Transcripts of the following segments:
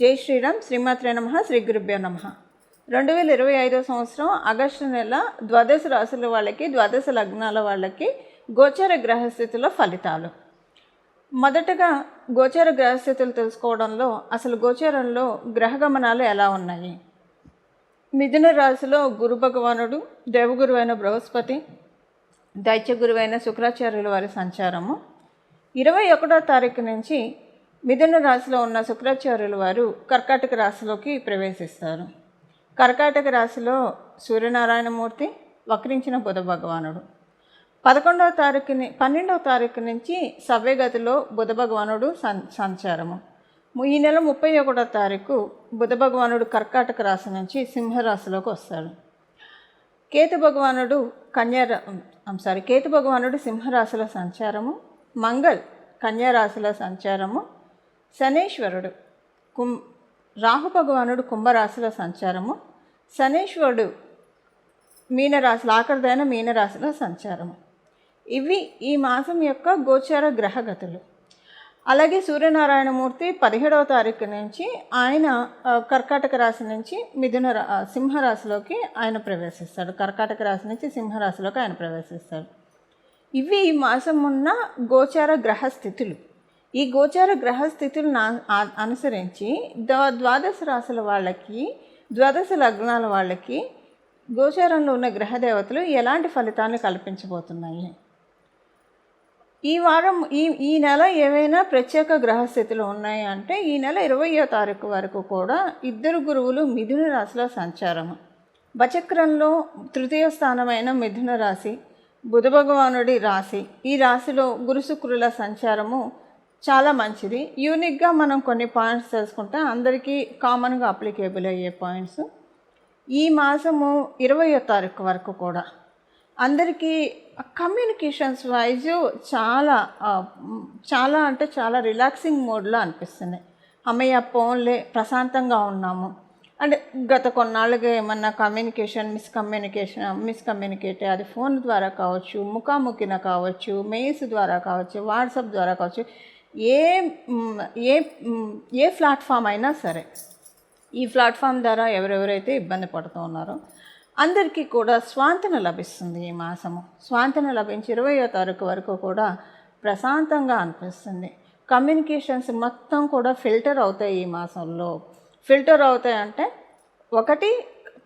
జై శ్రీరామ్. శ్రీమాత్రే నమః. శ్రీ గురుభ్యో నమః. 2025 సంవత్సరం ఆగస్టు నెల ద్వాదశ రాశుల వాళ్ళకి, ద్వాదశ లగ్నాల వాళ్ళకి గోచర గ్రహస్థితుల ఫలితాలు. మొదటగా గోచర గ్రహస్థితులు తెలుసుకోవడంలో అసలు గోచరంలో గ్రహగమనాలు ఎలా ఉన్నాయి. మిథున రాశిలో గురు భగవానుడు, దేవగురువైన బృహస్పతి, దైత్య గురువైన శుక్రాచార్యుల వారి సంచారము. 21వ తారీఖు నుంచి మిథున రాశిలో ఉన్న శుక్రాచార్యుల వారు కర్కాటక రాశిలోకి ప్రవేశిస్తారు. కర్కాటక రాశిలో సూర్యనారాయణమూర్తి, వక్రించిన బుధ భగవానుడు. 12వ తారీఖు నుంచి సవ్యగతిలో బుధ భగవానుడు సంచారము. ఈ నెల 31వ తారీఖు బుధ భగవానుడు కర్కాటక రాశి నుంచి సింహరాశిలోకి వస్తాడు. కేతు భగవానుడు సింహరాశిలో సంచారము. మంగళ్ కన్యారాశిలో సంచారము. శనేశ్వరుడు రాహు భగవానుడు కుంభరాశిలో సంచారము. శనేశ్వరుడు మీనరాశిలో ఆఖరిదైన మీనరాశిలో సంచారము. ఇవి ఈ మాసం యొక్క గోచార గ్రహగతులు. అలాగే సూర్యనారాయణమూర్తి 17వ తారీఖు నుంచి ఆయన కర్కాటక రాశి నుంచి సింహరాశిలోకి ఆయన ప్రవేశిస్తాడు. కర్కాటక రాశి నుంచి సింహరాశిలోకి ఆయన ప్రవేశిస్తాడు. ఇవి ఈ మాసం ఉన్న గోచార గ్రహస్థితులు. ఈ గోచార గ్రహస్థితులను అనుసరించి ద్వాదశ రాశుల వాళ్ళకి, ద్వాదశ లగ్నాల వాళ్ళకి గోచారంలో ఉన్న గ్రహదేవతలు ఎలాంటి ఫలితాన్ని కల్పించబోతున్నాయి. ఈ వారం ఈ నెల ఏవైనా ప్రత్యేక గ్రహస్థితులు ఉన్నాయి అంటే ఈ నెల 20వ తారీఖు వరకు కూడా 2 గురువులు మిథున రాశిలో సంచారము. వచక్రంలో 3వ స్థానమైన మిథున రాశి బుధ భగవానుడి రాశి. ఈ రాశిలో గురు శుక్రుల సంచారము చాలా మంచిది. యూనిక్గా మనం కొన్ని పాయింట్స్ తెలుసుకుంటే అందరికీ కామన్గా అప్లికేబుల్ అయ్యే పాయింట్స్. ఈ మాసము 20వ తారీఖు వరకు కూడా అందరికీ కమ్యూనికేషన్స్ వైజ్ చాలా రిలాక్సింగ్ మోడ్లో అనిపిస్తుంది. అమ్మయ్య పోన్లే ప్రశాంతంగా ఉన్నాము అంటే గత కొన్నాళ్ళుగా ఏమన్నా మిస్కమ్యూనికేట్ అది ఫోన్ ద్వారా కావచ్చు, ముఖాముఖిన కావచ్చు, మెయిల్స్ ద్వారా కావచ్చు, వాట్సాప్ ద్వారా కావచ్చు, ఏ ప్లాట్ఫామ్ అయినా సరే ఈ ప్లాట్ఫామ్ ద్వారా ఎవరెవరైతే ఇబ్బంది పడుతూ ఉన్నారో అందరికీ కూడా స్వాంతన లభిస్తుంది. ఈ మాసము స్వాంతన లభించి 20వ తారీఖు వరకు కూడా ప్రశాంతంగా అనిపిస్తుంది. కమ్యూనికేషన్స్ మొత్తం కూడా ఫిల్టర్ అవుతాయి. ఈ మాసంలో ఫిల్టర్ అవుతాయంటే ఒకటి,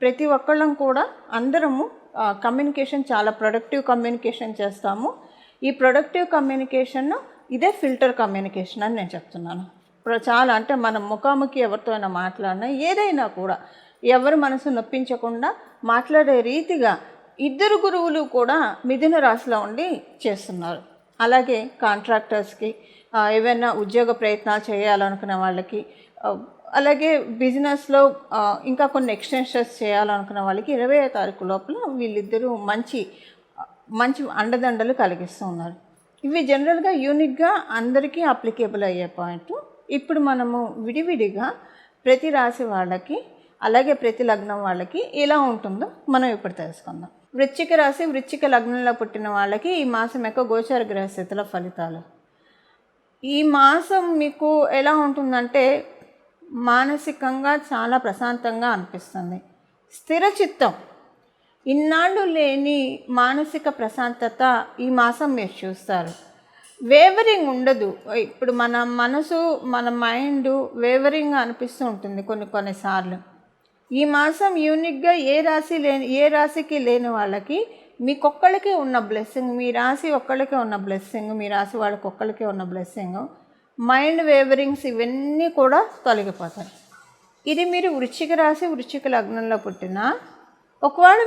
ప్రతి ఒక్కళ్ళం కూడా అందరము కమ్యూనికేషన్ చాలా ప్రొడక్టివ్ కమ్యూనికేషన్ చేస్తాము. ఈ ప్రొడక్టివ్ కమ్యూనికేషన్ ఇదే ఫిల్టర్ కమ్యూనికేషన్ అని నేను చెప్తున్నాను. చాలా అంటే మనం ముఖాముఖి ఎవరితో అయినా మాట్లాడినా ఏదైనా కూడా ఎవరి మనసు నొప్పించకుండా మాట్లాడే రీతిగా 2 గురువులు కూడా మిథున రాశిలో ఉండి చేస్తున్నారు. అలాగే కాంట్రాక్టర్స్కి, ఏవైనా ఉద్యోగ ప్రయత్నాలు చేయాలనుకునే వాళ్ళకి, అలాగే బిజినెస్లో ఇంకా కొన్ని ఎక్స్టెన్షన్స్ చేయాలనుకున్న వాళ్ళకి 20వ తారీఖు లోపల వీళ్ళిద్దరూ మంచి అండదండలు కలిగిస్తూ ఉన్నారు. ఇవి జనరల్గా యూనిక్గా అందరికీ అప్లికేబుల్ అయ్యే పాయింట్. ఇప్పుడు మనము విడివిడిగా ప్రతి రాశి వాళ్ళకి అలాగే ప్రతి లగ్నం వాళ్ళకి ఎలా ఉంటుందో మనం ఇప్పుడు తెలుసుకుందాం. వృశ్చిక రాశి, వృశ్చిక లగ్నంలో పుట్టిన వాళ్ళకి ఈ మాసం యొక్క గోచార గ్రహస్థితుల ఫలితాలు. ఈ మాసం మీకు ఎలా ఉంటుందంటే మానసికంగా చాలా ప్రశాంతంగా అనిపిస్తుంది. స్థిరచిత్తం, ఇన్నాళ్ళు లేని మానసిక ప్రశాంతత ఈ మాసం మీరు చూస్తారు. వేవరింగ్ ఉండదు. ఇప్పుడు మన మనసు, మన మైండ్ వేవరింగ్ అనిపిస్తూ ఉంటుంది కొన్నిసార్లు. ఈ మాసం యూనిక్గా ఏ రాశికి లేని వాళ్ళకి మీకొక్కళ్ళకే ఉన్న బ్లెస్సింగ్, మీ రాశి ఒక్కళ్ళకే ఉన్న బ్లెస్సింగ్, మీ రాశి వాళ్ళకి ఒక్కళ్ళకే ఉన్న బ్లెస్సింగ్, మైండ్ వేవరింగ్స్ ఇవన్నీ కూడా తొలగిపోతాయి. ఇది మీరు వృశ్చిక రాశి, వృశ్చిక లగ్నంలో పుట్టినా, ఒకవేళ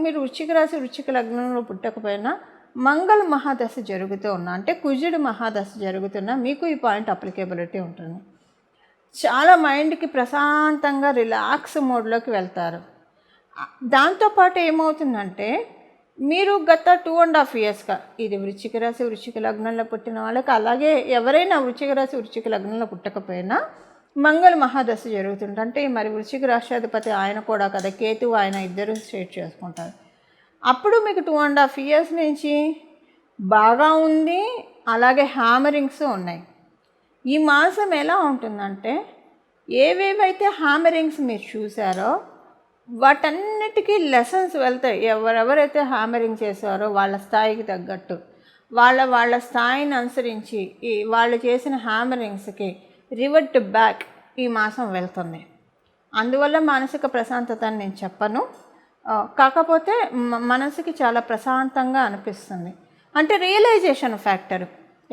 మీరు వృశ్చిక రాశి, వృశ్చిక లగ్నంలో పుట్టకపోయినా మంగళ మహాదశ జరుగుతూ ఉన్నా అంటే కుజుడు మహాదశ జరుగుతున్నా మీకు ఈ పాయింట్ అప్లికేబిలిటీ ఉంటుంది. చాలా మైండ్కి ప్రశాంతంగా రిలాక్స్ మోడ్లోకి వెళ్తారు. దాంతోపాటు ఏమవుతుందంటే మీరు గత 2.5 yearsగా ఇది వృశ్చిక రాశి, వృశ్చిక లగ్నంలో పుట్టిన వాళ్ళకి, అలాగే ఎవరైనా వృశ్చిక రాశి, వృశ్చిక లగ్నంలో పుట్టకపోయినా మంగళ మహాదశ జరుగుతుంది. అంటే మరి వృశ్చిక రాష్ట్రాధిపతి ఆయన కూడా కదా, కేతువు ఆయన, ఇద్దరు స్ట్రేట్ చేసుకుంటారు. అప్పుడు మీకు 2.5 years నుంచి బాగా ఉంది, అలాగే హ్యామరింగ్స్ ఉన్నాయి. ఈ మాసం ఎలా ఉంటుందంటే ఏవేవైతే హ్యామరింగ్స్ మీరు చూసారో వాటన్నిటికీ లెసన్స్ వెళ్తాయి. ఎవరెవరైతే హ్యామరింగ్ చేశారో వాళ్ళ స్థాయికి తగ్గట్టు వాళ్ళ స్థాయిని అనుసరించి వాళ్ళు చేసిన హ్యామరింగ్స్కి రివర్ట్ బ్యాక్ ఈ మాసం వెళ్తుంది. అందువల్ల మానసిక ప్రశాంతత అని నేను చెప్పను, కాకపోతే మనసుకి చాలా ప్రశాంతంగా అనిపిస్తుంది. అంటే రియలైజేషన్ ఫ్యాక్టర్,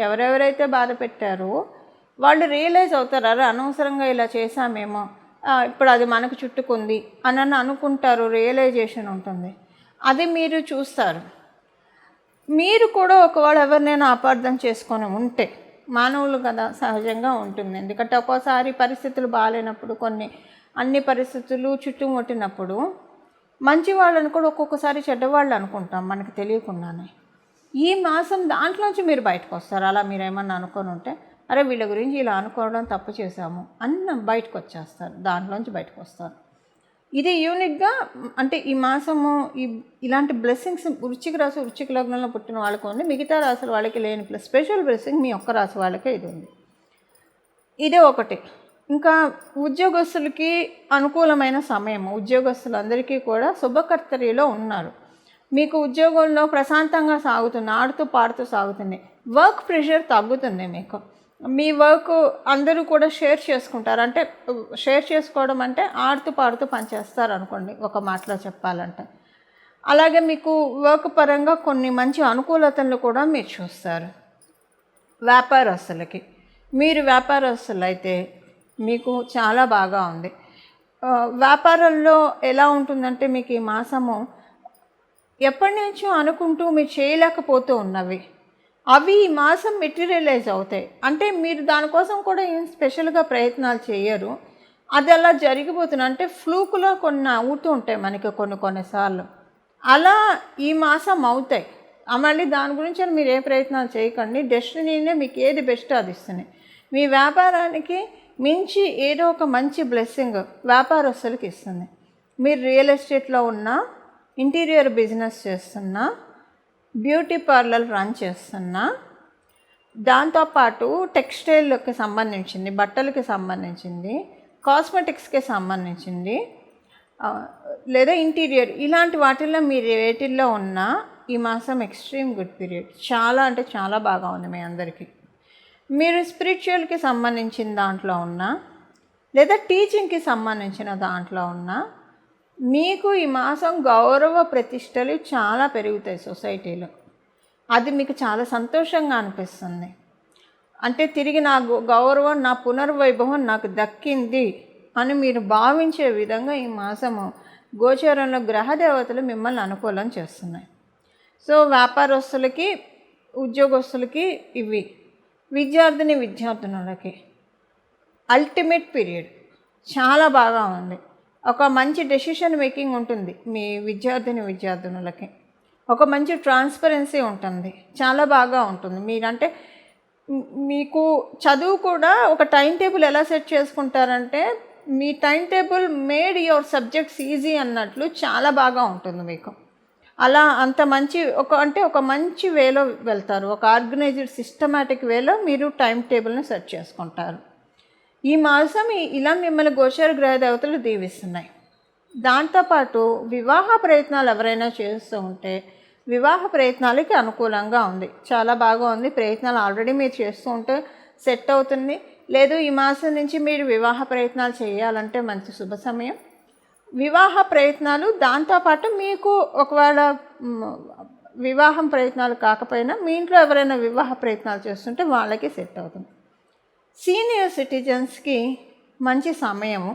ఎవరెవరైతే బాధ పెట్టారో వాళ్ళు రియలైజ్ అవుతారు, అరే అనవసరంగా ఇలా చేశామేమో, ఇప్పుడు అది మనకు చుట్టుకుంది అని అనుకుంటారు. రియలైజేషన్ ఉంటుంది, అది మీరు చూస్తారు. మీరు కూడా ఒకవేళ ఎవరినైనా అపార్థం చేసుకొని ఉంటే, మానవులు కదా, సహజంగా ఉంటుంది. ఎందుకంటే ఒక్కోసారి పరిస్థితులు బాగాలేనప్పుడు, అన్ని పరిస్థితులు చుట్టుముట్టినప్పుడు మంచి వాళ్ళని కూడా ఒక్కొక్కసారి చెడ్డవాళ్ళు అనుకుంటాం మనకు తెలియకుండానే. ఈ మాసం దాంట్లోంచి మీరు బయటకు వస్తారు. అలా మీరు ఏమన్నా అనుకొని ఉంటే, అరే వీళ్ళ గురించి ఇలా అనుకోవడం తప్పు చేశాము అన్న బయటకు వచ్చేస్తారు, దాంట్లోంచి బయటకు వస్తారు. ఇది యూనిక్గా, అంటే ఈ మాసము ఇలాంటి బ్లెస్సింగ్స్ వృశ్చిక రాశి, వృశ్చిక లగ్నంలో పుట్టిన వాళ్ళకు ఉంది. మిగతా రాశుల వాళ్ళకి లేని స్పెషల్ బ్లెస్సింగ్ మీ ఒక్క రాశి వాళ్ళకే ఇది ఉంది. ఇదే ఒకటి. ఇంకా ఉద్యోగస్తులకి అనుకూలమైన సమయము, ఉద్యోగస్తులందరికీ కూడా శుభకర్తరిలో ఉన్నారు. మీకు ఉద్యోగంలో ప్రశాంతంగా సాగుతుంది, ఆడుతూ పాడుతూ సాగుతుంది. వర్క్ ప్రెషర్ తగ్గుతుంది మీకు. మీ వర్క్ అందరూ కూడా షేర్ చేసుకుంటారు. అంటే షేర్ చేసుకోవడం అంటే ఆడుతూ పాడుతూ పనిచేస్తారు అనుకోండి, ఒక మాటలో చెప్పాలంటే. అలాగే మీకు వర్క్ పరంగా కొన్ని మంచి అనుకూలతలు కూడా మీరు చూస్తారు. వ్యాపారస్తులకి, మీరు వ్యాపారస్తులు అయితే మీకు చాలా బాగా ఉంది. వ్యాపారంలో ఎలా ఉంటుందంటే మీకు ఈ మాసము ఎప్పటి నుంచో అనుకుంటూ మీరు చేయలేకపోతూ ఉన్నవి అవి ఈ మాసం మెటీరియలైజ్ అవుతాయి. అంటే మీరు దానికోసం కూడా ఏం స్పెషల్గా ప్రయత్నాలు చేయరు, అది అలా జరిగిపోతుంది. అంటే ఫ్లూకులో కొన్ని అవుతూ ఉంటాయి మనకి కొన్నిసార్లు, అలా ఈ మాసం అవుతాయి. మళ్ళీ దాని గురించి మీరు ఏ ప్రయత్నాలు చేయకండి, డెస్టినీనే మీకు ఏది బెస్ట్ అది ఇస్తుంది. మీ వ్యాపారానికి మించి ఏదో ఒక మంచి బ్లెస్సింగ్ వ్యాపారస్తులకి ఇస్తుంది. మీరు రియల్ ఎస్టేట్లో ఉన్న, ఇంటీరియర్ బిజినెస్ చేస్తున్నా, బ్యూటీ పార్లర్ రన్ చేస్తున్నా, దాంతోపాటు టెక్స్టైల్కి సంబంధించింది, బట్టలకి సంబంధించింది, కాస్మెటిక్స్కి సంబంధించింది, లేదా ఇంటీరియర్, ఇలాంటి వాటిల్లో మీరు వేటిల్లో ఉన్నా ఈ మాసం ఎక్స్ట్రీమ్ గుడ్ పీరియడ్. చాలా అంటే చాలా బాగా ఉంది మీ అందరికీ. మీరు స్పిరిచువల్కి సంబంధించిన దాంట్లో ఉన్నా, లేదా టీచింగ్కి సంబంధించిన దాంట్లో ఉన్నా, మీకు ఈ మాసం గౌరవ ప్రతిష్టలు చాలా పెరుగుతాయి సొసైటీలో. అది మీకు చాలా సంతోషంగా అనిపిస్తుంది. అంటే తిరిగి నా గౌరవం, నా పునర్వైభవం నాకు దక్కింది అని మీరు భావించే విధంగా ఈ మాసము గోచారంలో గ్రహదేవతలు మిమ్మల్ని అనుకూలం చేస్తున్నాయి. సో వ్యాపారస్తులకి, ఉద్యోగస్తులకి ఇవి. విద్యార్థినులకి అల్టిమేట్ పీరియడ్, చాలా బాగా ఉంది. ఒక మంచి డెసిషన్ మేకింగ్ ఉంటుంది మీ విద్యార్థినులకి. ఒక మంచి ట్రాన్స్పరెన్సీ ఉంటుంది, చాలా బాగా ఉంటుంది. మీరంటే మీకు చదువు కూడా ఒక టైం టేబుల్ ఎలా సెట్ చేసుకుంటారంటే, మీ time table made your subjects easy అన్నట్లు చాలా బాగా ఉంటుంది మీకు. అలా అంత మంచి ఒక మంచి వేలో వెళ్తారు, ఒక ఆర్గనైజ్డ్ సిస్టమాటిక్ వేలో మీరు టైం టేబుల్ని సెట్ చేసుకుంటారు. ఈ మాసం ఇలా మిమ్మల్ని గోచర గ్రహ దేవతలు దీవిస్తున్నాయి. దాంతోపాటు వివాహ ప్రయత్నాలు ఎవరైనా చేస్తూ ఉంటే వివాహ ప్రయత్నాలకి అనుకూలంగా ఉంది, చాలా బాగా ఉంది. ప్రయత్నాలు ఆల్రెడీ మీరు చేస్తూ ఉంటే సెట్ అవుతుంది. లేదు ఈ మాసం నుంచి మీరు వివాహ ప్రయత్నాలు చేయాలంటే మంచి శుభ సమయం. వివాహ ప్రయత్నాలు, దాంతోపాటు మీకు ఒకవేళ వివాహం ప్రయత్నాలు కాకపోయినా మీ ఇంట్లో ఎవరైనా వివాహ ప్రయత్నాలు చేస్తుంటే వాళ్ళకి సెట్ అవుతుంది. సీనియర్ సిటిజన్స్కి మంచి సమయము.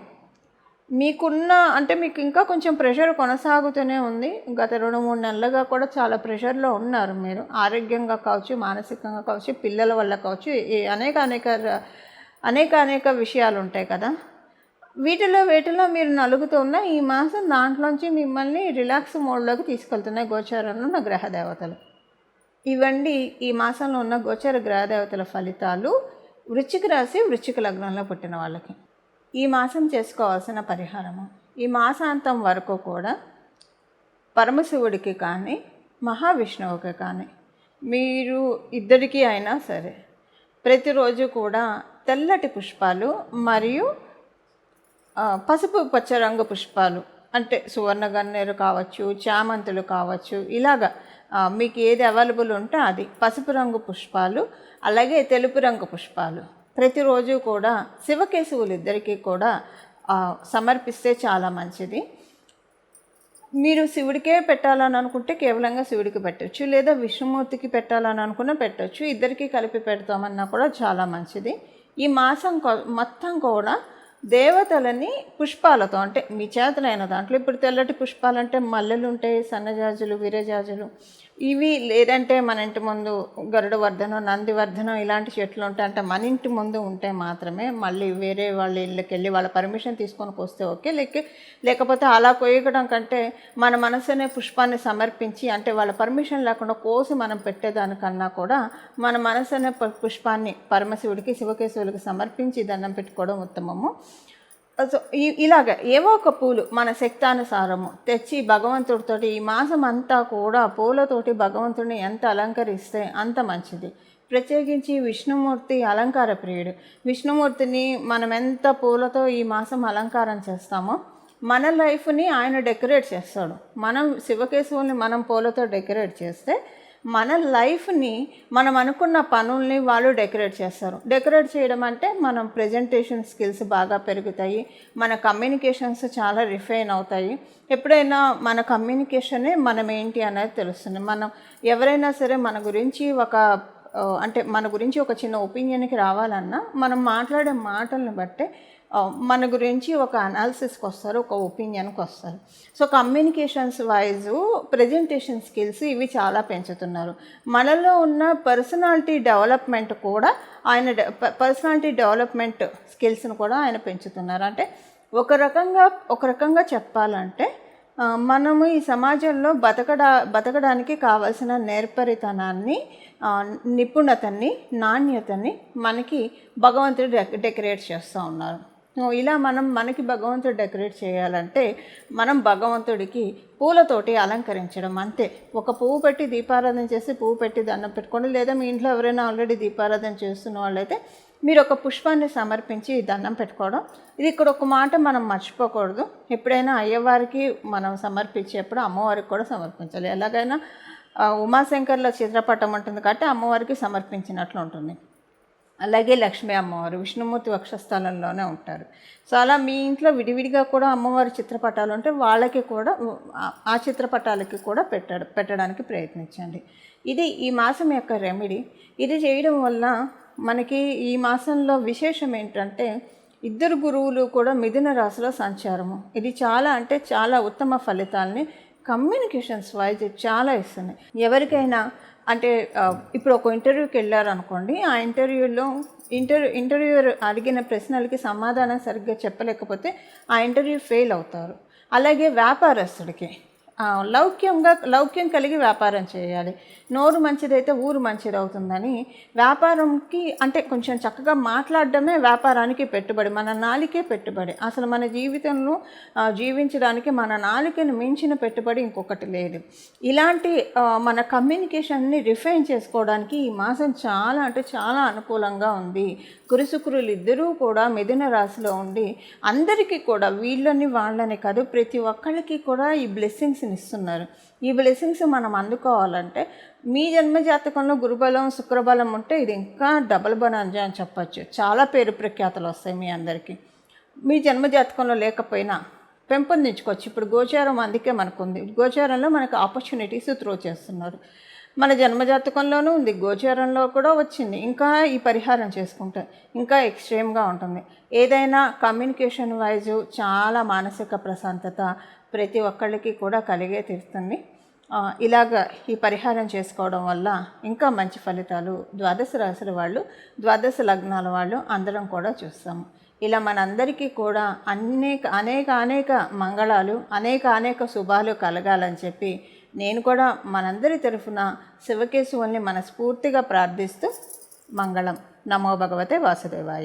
మీకు ఇంకా కొంచెం ప్రెషర్ కొనసాగుతూనే ఉంది. గత 2-3 నెలలుగా కూడా చాలా ప్రెషర్లో ఉన్నారు మీరు, ఆరోగ్యంగా కావచ్చు, మానసికంగా కావచ్చు, పిల్లల వల్ల కావచ్చు, అనేక విషయాలు ఉంటాయి కదా. వీటిలో మీరు నలుగుతూ ఉన్న ఈ మాసం దాంట్లోంచి మిమ్మల్ని రిలాక్స్ మోడ్లోకి తీసుకెళ్తున్నాయి గోచారంలో ఉన్న గ్రహదేవతలు. ఇవండి ఈ మాసంలో ఉన్న గోచర గ్రహదేవతల ఫలితాలు వృశ్చిక రాశి, వృశ్చిక లగ్నంలో పుట్టిన వాళ్ళకి. ఈ మాసం చేసుకోవాల్సిన పరిహారము, ఈ మాసాంతం వరకు కూడా పరమశివుడికి కానీ మహావిష్ణువుకి కానీ మీరు ఇద్దరికీ అయినా సరే ప్రతిరోజు కూడా తెల్లటి పుష్పాలు మరియు పసుపు పచ్చ రంగు పుష్పాలు అంటే సువర్ణ గన్నేరు కావచ్చు, చామంతులు కావచ్చు, ఇలాగా మీకు ఏది అవైలబుల్ ఉంటే అది పసుపు రంగు పుష్పాలు, అలాగే తెలుపు రంగు పుష్పాలు ప్రతిరోజు కూడా శివకేశవులు ఇద్దరికీ కూడా సమర్పిస్తే చాలా మంచిది. మీరు శివుడికే పెట్టాలని అనుకుంటే కేవలంగా శివుడికి పెట్టచ్చు, లేదా విష్ణుమూర్తికి పెట్టాలని అనుకున్నా పెట్టచ్చు. ఇద్దరికీ కలిపి పెడతామన్నా కూడా చాలా మంచిది. ఈ మాసం మొత్తం కూడా దేవతలని పుష్పాలతో అంటే మీ చేతనైన దాంట్లో, ఇప్పుడు తెల్లటి పుష్పాలంటే మల్లెలు ఉంటాయి, సన్నజాజులు, విరజాజులు, ఇవి లేదంటే మన ఇంటి ముందు గరుడవర్ధనం, నందివర్ధనం ఇలాంటి చెట్లు ఉంటాయి. అంటే మన ఇంటి ముందు ఉంటే మాత్రమే, మళ్ళీ వేరే వాళ్ళ ఇళ్ళకి వెళ్ళి వాళ్ళ పర్మిషన్ తీసుకొని వస్తే ఓకే, లేకపోతే అలా కొయ్యడం కంటే మన మనసునే పుష్పాన్ని సమర్పించి అంటే వాళ్ళ పర్మిషన్ లేకుండా కోసి మనం పెట్టేదానికన్నా కూడా మన మనసునే పుష్పాన్ని పరమశివుడికి శివకేశవులకి సమర్పించి దండం పెట్టుకోవడం ఉత్తమము. సో ఇలాగ ఏవో ఒక పూలు మన శక్తానుసారము తెచ్చి భగవంతుడితో ఈ మాసం అంతా కూడా పూలతోటి భగవంతుడిని ఎంత అలంకరిస్తే అంత మంచిది. ప్రత్యేకించి విష్ణుమూర్తి అలంకార ప్రియుడు. విష్ణుమూర్తిని మనం ఎంత పూలతో ఈ మాసం అలంకారం చేస్తామో మన లైఫ్ని ఆయన డెకరేట్ చేస్తాడు. మనం శివకేశవుల్ని మనం పూలతో డెకరేట్ చేస్తే మన లైఫ్ని మనం అనుకున్న పనుల్ని వాళ్ళు డెకరేట్ చేస్తారు. డెకరేట్ చేయడం అంటే మనం ప్రజెంటేషన్ స్కిల్స్ బాగా పెరుగుతాయి, మన కమ్యూనికేషన్స్ చాలా రిఫైన్ అవుతాయి. ఎప్పుడైనా మన కమ్యూనికేషనే మనం ఏంటి అనేది తెలుస్తుంది. మనం ఎవరైనా సరే మన గురించి మన గురించి ఒక చిన్న ఒపీనియన్కి రావాలన్నా మనం మాట్లాడే మాటలను బట్టే మన గురించి ఒక అనాలిసిస్కి వస్తారు, ఒక ఒపీనియన్కి వస్తారు. So communications wise presentation skills ఇవి చాలా పెంచుతున్నారు. మనలో ఉన్న పర్సనాలిటీ డెవలప్మెంట్ కూడా పర్సనాలిటీ డెవలప్మెంట్ స్కిల్స్ను కూడా ఆయన పెంచుతున్నారు. అంటే ఒక రకంగా చెప్పాలంటే మనము ఈ సమాజంలో బతకడానికి కావాల్సిన నేర్పరితనాన్ని, నిపుణతని, నాణ్యతని మనకి భగవంతుడు డెకరేట్ చేస్తూ ఉన్నారు. ఇలా మనకి భగవంతుడు డెకరేట్ చేయాలంటే మనం భగవంతుడికి పూలతోటి అలంకరించడం అంతే. ఒక పువ్వు పెట్టి దీపారాధన చేసి పువ్వు పెట్టి దండం పెట్టుకోండి, లేదా మీ ఇంట్లో ఎవరైనా ఆల్రెడీ దీపారాధన చేస్తున్న వాళ్ళైతే మీరు ఒక పుష్పాన్ని సమర్పించి దండం పెట్టుకోవడం. ఇది ఇక్కడ ఒక మాట మనం మర్చిపోకూడదు. ఎప్పుడైనా అయ్యవారికి మనం సమర్పించేప్పుడు అమ్మవారికి కూడా సమర్పించాలి. ఎలాగైనా ఉమాశంకర్ల చిత్రపటం ఉంటుంది కాబట్టి అమ్మవారికి సమర్పించినట్లు ఉంటుంది. అలాగే లక్ష్మీ అమ్మవారు విష్ణుమూర్తి వక్షస్థలంలోనే ఉంటారు. సో అలా మీ ఇంట్లో విడివిడిగా కూడా అమ్మవారి చిత్రపటాలు ఉంటే వాళ్ళకి కూడా ఆ చిత్రపటాలకి కూడా పెట్టడానికి ప్రయత్నించండి. ఇది ఈ మాసం యొక్క రెమెడీ. ఇది చేయడం వల్ల మనకి ఈ మాసంలో విశేషం ఏంటంటే ఇద్దరు గురువులు కూడా మిథున రాశిలో సంచారము. ఇది చాలా ఉత్తమ ఫలితాలని కమ్యూనికేషన్స్ వైజ్ చాలా ఇస్తున్నాయి. ఎవరికైనా అంటే ఇప్పుడు ఒక ఇంటర్వ్యూకి వెళ్ళారనుకోండి, ఆ ఇంటర్వ్యూయర్ అడిగిన ప్రశ్నలకి సమాధానం సరిగ్గా చెప్పలేకపోతే ఆ ఇంటర్వ్యూ ఫెయిల్ అవుతారు. అలాగే వ్యాపారస్తుడికి లౌక్యం కలిగి వ్యాపారం చేయాలి. నోరు మంచిదైతే ఊరు మంచిది అవుతుందని వ్యాపారంకి అంటే కొంచెం చక్కగా మాట్లాడడమే వ్యాపారానికి పెట్టుబడి. మన నాలికే పెట్టుబడి. అసలు మన జీవితంలో జీవించడానికి మన నాలికను మించిన పెట్టుబడి ఇంకొకటి లేదు. ఇలాంటి మన కమ్యూనికేషన్ని రిఫైన్ చేసుకోవడానికి ఈ మాసం చాలా అనుకూలంగా ఉంది. గురుశుక్రులు ఇద్దరూ కూడా మిథున రాశిలో ఉండి అందరికీ కూడా వీళ్ళని వాళ్ళని కాదు ప్రతి ఒక్కరికి కూడా ఈ బ్లెస్సింగ్స్ని ఇస్తున్నారు. ఈ బ్లెస్సింగ్స్ మనం అందుకోవాలంటే మీ జన్మజాతకంలో గురుబలం శుక్రబలం ఉంటే ఇది ఇంకా డబల్ బనాంజా అని చెప్పచ్చు. చాలా పేరు ప్రఖ్యాతలు వస్తాయి మీ అందరికీ. మీ జన్మజాతకంలో లేకపోయినా పెంపొందించుకోవచ్చు. ఇప్పుడు గోచారం అందుకే మనకుంది. గోచారంలో మనకు ఆపర్చునిటీస్ త్రో చేస్తున్నారు. మన జన్మజాతకంలోనూ ఉంది, గోచారంలో కూడా వచ్చింది. ఇంకా ఈ పరిహారం చేసుకుంటే ఇంకా ఎక్స్ట్రీమ్గా ఉంటుంది. ఏదైనా కమ్యూనికేషన్ వైజు చాలా మానసిక ప్రశాంతత ప్రతి ఒక్కళ్ళకి కూడా కలిగే తీరుతుంది. ఇలాగ ఈ పరిహారం చేసుకోవడం వల్ల ఇంకా మంచి ఫలితాలు ద్వాదశ రాశుల వాళ్ళు, ద్వాదశ లగ్నాల వాళ్ళు అందరం కూడా చూస్తాము. ఇలా మనందరికీ కూడా అనేక మంగళాలు, అనేక శుభాలు కలగాలని చెప్పి నేను కూడా మనందరి తరఫున శివకేశవుల్ని మనస్ఫూర్తిగా ప్రార్థిస్తూ మంగళం. నమో భగవతే వాసుదేవాయ.